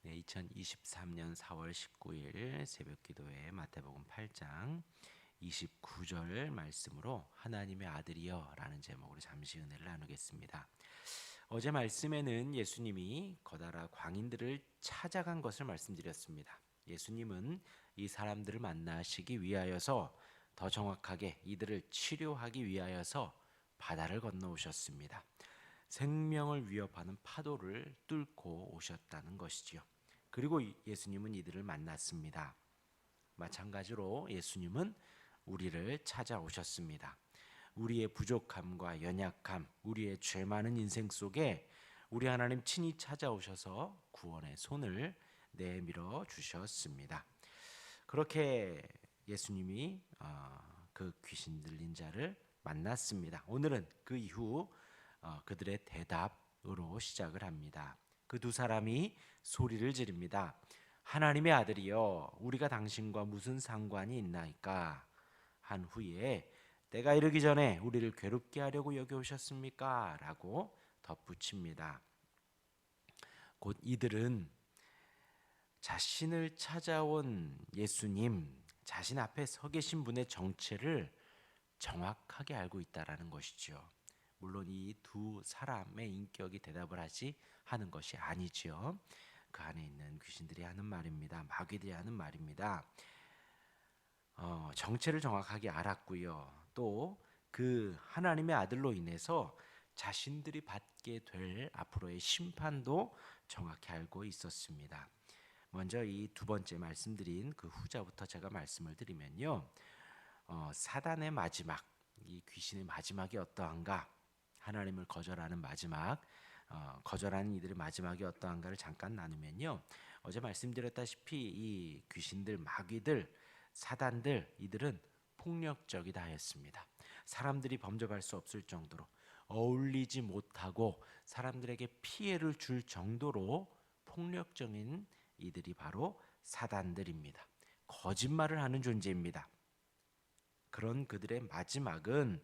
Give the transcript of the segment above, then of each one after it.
네, 2023년 4월 19일 새벽기도회 마태복음 8장 29절 말씀으로 하나님의 아들이여 라는 제목으로 잠시 은혜를 나누겠습니다. 어제 말씀에는 예수님이 거다라 광인들을 찾아간 것을 말씀드렸습니다. 예수님은 이 사람들을 만나시기 위하여서, 더 정확하게 이들을 치료하기 위하여서 바다를 건너오셨습니다. 생명을 위협하는 파도를 뚫고 오셨다는 것이지요. 그리고 예수님은 이들을 만났습니다. 마찬가지로 예수님은 우리를 찾아오셨습니다. 우리의 부족함과 연약함, 우리의 죄 많은 인생 속에 우리 하나님 친히 찾아오셔서 구원의 손을 내밀어 주셨습니다. 그렇게 예수님이 그 귀신 들린 자를 만났습니다. 오늘은 그 이후 그들의 대답으로 시작을 합니다. 그 두 사람이 소리를 지릅니다. 하나님의 아들이여, 우리가 당신과 무슨 상관이 있나이까? 한 후에 때가 이르기 전에 우리를 괴롭게 하려고 여기 오셨습니까? 라고 덧붙입니다. 곧 이들은 자신을 찾아온 예수님, 자신 앞에 서 계신 분의 정체를 정확하게 알고 있다라는 것이죠. 물론 이 두 사람의 인격이 대답을 하는 것이 아니죠. 그 안에 있는 귀신들이 하는 말입니다. 마귀들이 하는 말입니다. 정체를 정확하게 알았고요. 또 그 하나님의 아들로 인해서 자신들이 받게 될 앞으로의 심판도 정확히 알고 있었습니다. 먼저 이 두 번째 말씀드린 그 후자부터 제가 말씀을 드리면요. 사단의 마지막, 이 귀신의 마지막이 어떠한가? 하나님을 거절하는 마지막, 거절하는 이들의 마지막이 어떠한가를 잠깐 나누면요. 어제 말씀드렸다시피 이 귀신들, 마귀들, 사단들, 이들은 폭력적이다 했습니다. 사람들이 범접할 수 없을 정도로, 어울리지 못하고 사람들에게 피해를 줄 정도로 폭력적인 이들이 바로 사단들입니다. 거짓말을 하는 존재입니다. 그런 그들의 마지막은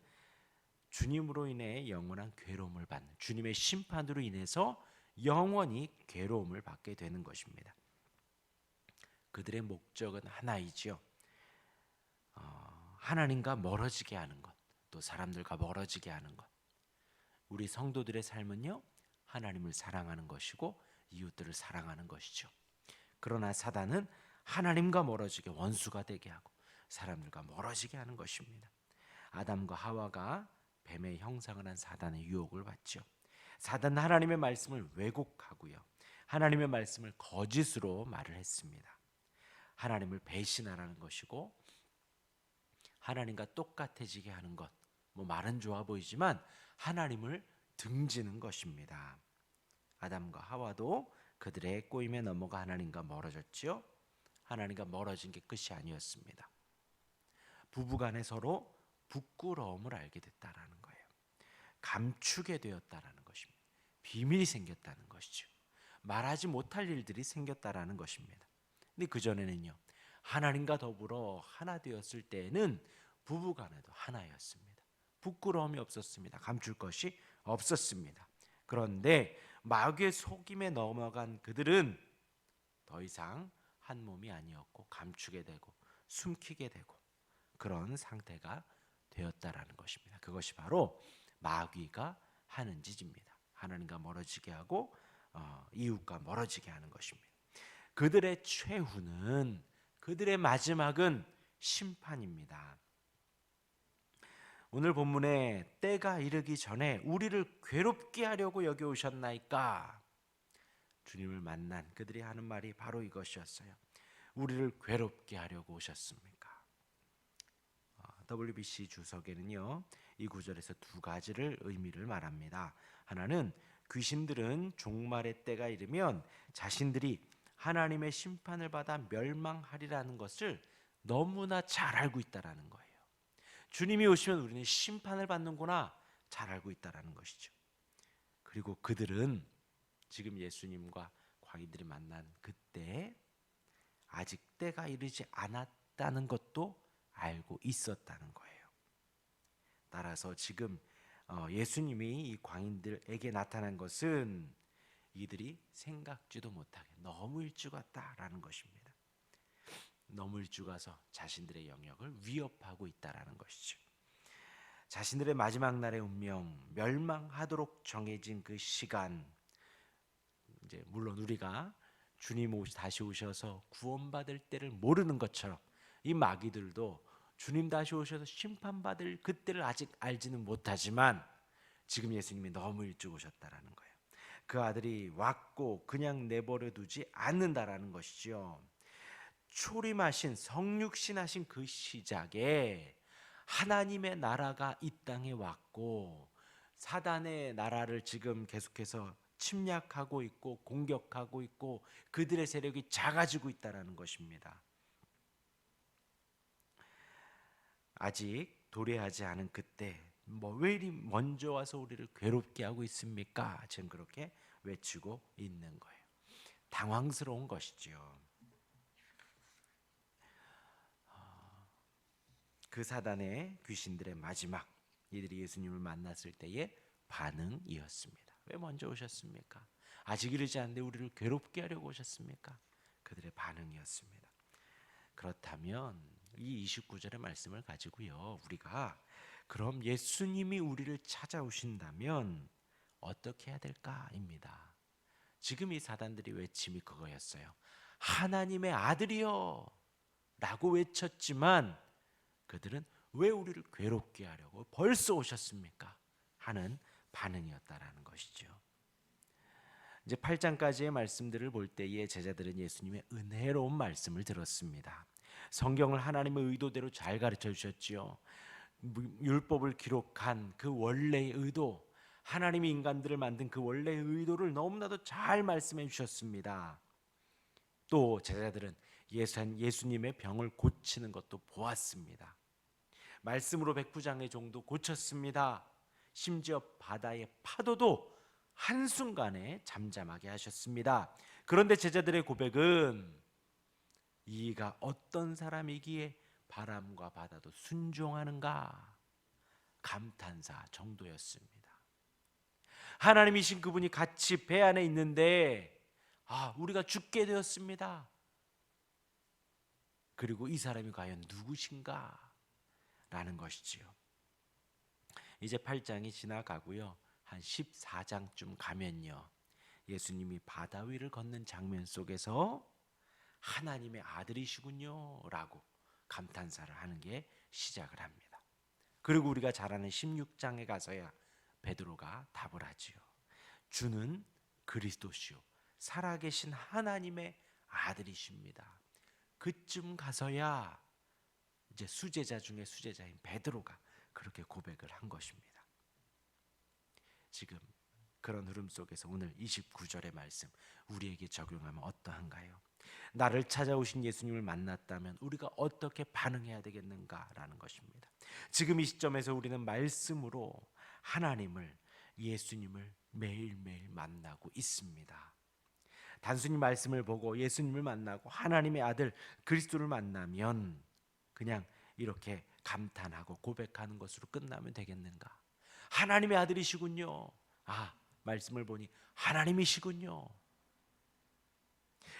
주님으로 인해 영원한 괴로움을 받는, 주님의 심판으로 인해서 영원히 괴로움을 받게 되는 것입니다. 그들의 목적은 하나이지요. 하나님과 멀어지게 하는 것, 또 사람들과 멀어지게 하는 것. 우리 성도들의 삶은요, 하나님을 사랑하는 것이고 이웃들을 사랑하는 것이죠. 그러나 사단은 하나님과 멀어지게, 원수가 되게 하고 사람들과 멀어지게 하는 것입니다. 아담과 하와가 뱀의 형상을 한 사단의 유혹을 받죠. 사단은 하나님의 말씀을 왜곡하고요, 하나님의 말씀을 거짓으로 말을 했습니다. 하나님을 배신하라는 것이고 하나님과 똑같아지게 하는 것, 말은 좋아 보이지만 하나님을 등지는 것입니다. 아담과 하와도 그들의 꼬임에 넘어가 하나님과 멀어졌지요. 하나님과 멀어진 게 끝이 아니었습니다. 부부간에 서로 부끄러움을 알게 됐다라는 거예요. 감추게 되었다라는 것입니다. 비밀이 생겼다는 것이죠. 말하지 못할 일들이 생겼다라는 것입니다. 근데 그전에는요, 하나님과 더불어 하나 되었을 때에는 부부간에도 하나였습니다. 부끄러움이 없었습니다. 감출 것이 없었습니다. 그런데 마귀의 속임에 넘어간 그들은 더 이상 한 몸이 아니었고 감추게 되고 숨기게 되고 그런 상태가 되었다라는 것입니다. 그것이 바로 마귀가 하는 짓입니다. 하나님과 멀어지게 하고 이웃과 멀어지게 하는 것입니다. 그들의 최후는, 그들의 마지막은 심판입니다. 오늘 본문에 때가 이르기 전에 우리를 괴롭게 하려고 여기 오셨나이까? 주님을 만난 그들이 하는 말이 바로 이것이었어요. 우리를 괴롭게 하려고 오셨습니까? WBC 주석에는요, 이 구절에서 두 가지를 의미를 말합니다. 하나는 귀신들은 종말의 때가 이르면 자신들이 하나님의 심판을 받아 멸망하리라는 것을 너무나 잘 알고 있다라는 거예요. 주님이 오시면 우리는 심판을 받는구나 잘 알고 있다라는 것이죠. 그리고 그들은 지금 예수님과 광인들이 만난 그때 아직 때가 이르지 않았다는 것도 알고 있었다는 거예요. 따라서 지금 예수님이 이 광인들에게 나타난 것은 이들이 생각지도 못하게 너무 일찍 왔다라는 것입니다. 너무 일찍 와서 자신들의 영역을 위협하고 있다라는 것이죠. 자신들의 마지막 날의 운명, 멸망하도록 정해진 그 시간, 이제 물론 우리가 주님 다시 오셔서 구원받을 때를 모르는 것처럼 이 마귀들도 주님 다시 오셔서 심판받을 그때를 아직 알지는 못하지만 지금 예수님이 너무 일찍 오셨다라는 거예요. 그 아들이 왔고 그냥 내버려 두지 않는다라는 것이죠. 초림하신 성육신하신 그 시작에 하나님의 나라가 이 땅에 왔고 사단의 나라를 지금 계속해서 침략하고 있고 공격하고 있고 그들의 세력이 작아지고 있다는 것입니다. 아직 도래하지 않은 그때 왜 이리 먼저 와서 우리를 괴롭게 하고 있습니까? 지금 그렇게 외치고 있는 거예요. 당황스러운 것이죠. 그 사단의 귀신들의 마지막, 이들이 예수님을 만났을 때의 반응이었습니다. 왜 먼저 오셨습니까? 아직 이르지 않는데 우리를 괴롭게 하려고 오셨습니까? 그들의 반응이었습니다. 그렇다면 이 29절의 말씀을 가지고요, 우리가 그럼 예수님이 우리를 찾아오신다면 어떻게 해야 될까입니다. 지금 이 사단들이 외침이 그거였어요. 하나님의 아들이요 라고 외쳤지만 그들은 왜 우리를 괴롭게 하려고 벌써 오셨습니까? 하는 반응이었다라는 것이죠. 이제 8장까지의 말씀들을 볼 때에 제자들은 예수님의 은혜로운 말씀을 들었습니다. 성경을 하나님의 의도대로 잘 가르쳐 주셨지요. 율법을 기록한 그 원래의 의도, 하나님이 인간들을 만든 그 원래의 의도를 너무나도 잘 말씀해 주셨습니다. 또 제자들은 예수님의 병을 고치는 것도 보았습니다. 말씀으로 백부장의 종도 고쳤습니다. 심지어 바다의 파도도 한순간에 잠잠하게 하셨습니다. 그런데 제자들의 고백은 이가 어떤 사람이기에 바람과 바다도 순종하는가 감탄사 정도였습니다. 하나님이신 그분이 같이 배 안에 있는데 우리가 죽게 되었습니다. 그리고 이 사람이 과연 누구신가 라는 것이지요. 이제 8장이 지나가고요, 한 14장쯤 가면요, 예수님이 바다 위를 걷는 장면 속에서 하나님의 아들이시군요 라고 감탄사를 하는 게 시작을 합니다. 그리고 우리가 잘 아는 16장에 가서야 베드로가 답을 하지요. 주는 그리스도시요 살아계신 하나님의 아들이십니다. 그쯤 가서야 이제 수제자 중에 수제자인 베드로가 그렇게 고백을 한 것입니다. 지금 그런 흐름 속에서 오늘 29절의 말씀 우리에게 적용하면 어떠한가요? 나를 찾아오신 예수님을 만났다면 우리가 어떻게 반응해야 되겠는가라는 것입니다. 지금 이 시점에서 우리는 말씀으로 하나님을, 예수님을 매일매일 만나고 있습니다. 단순히 말씀을 보고 예수님을 만나고 하나님의 아들 그리스도를 만나면 그냥 이렇게 감탄하고 고백하는 것으로 끝나면 되겠는가? 하나님의 아들이시군요. 말씀을 보니 하나님이시군요.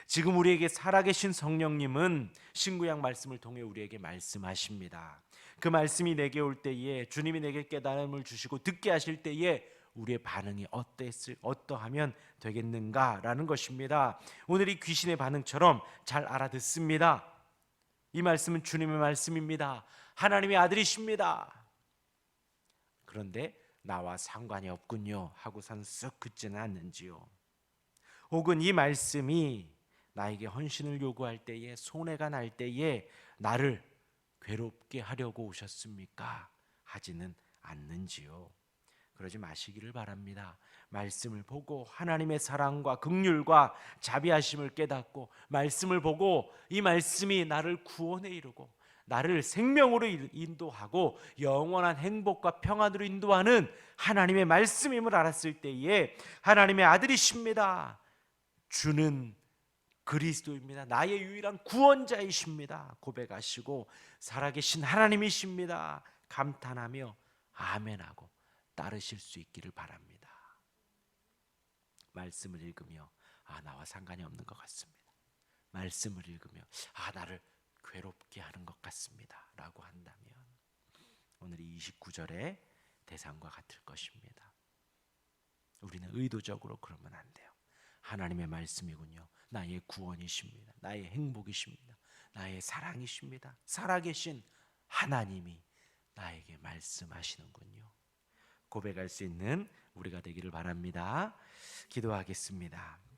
지금 우리에게 살아계신 성령님은 신구약 말씀을 통해 우리에게 말씀하십니다. 그 말씀이 내게 올 때에, 주님이 내게 깨달음을 주시고 듣게 하실 때에 우리의 반응이 어떠하면 되겠는가라는 것입니다. 오늘 이 귀신의 반응처럼 잘 알아듣습니다. 이 말씀은 주님의 말씀입니다. 하나님의 아들이십니다. 그런데 나와 상관이 없군요 하고선 쓱 긋지는 않는지요. 혹은 이 말씀이 나에게 헌신을 요구할 때에, 손해가 날 때에 나를 괴롭게 하려고 오셨습니까? 하지는 않는지요. 그러지 마시기를 바랍니다. 말씀을 보고 하나님의 사랑과 긍휼과 자비하심을 깨닫고, 말씀을 보고 이 말씀이 나를 구원에 이르고 나를 생명으로 인도하고 영원한 행복과 평안으로 인도하는 하나님의 말씀임을 알았을 때에 하나님의 아들이십니다. 주는 그리스도입니다. 나의 유일한 구원자이십니다. 고백하시고 살아계신 하나님이십니다. 감탄하며 아멘하고 따르실 수 있기를 바랍니다. 말씀을 읽으며 나와 상관이 없는 것 같습니다. 말씀을 읽으며 나를 괴롭게 하는 것 같습니다 라고 한다면 오늘 이 29절의 대상과 같을 것입니다. 우리는 의도적으로 그러면 안 돼요. 하나님의 말씀이군요. 나의 구원이십니다. 나의 행복이십니다. 나의 사랑이십니다. 살아계신 하나님이 나에게 말씀하시는군요. 고백할 수 있는 우리가 되기를 바랍니다. 기도하겠습니다.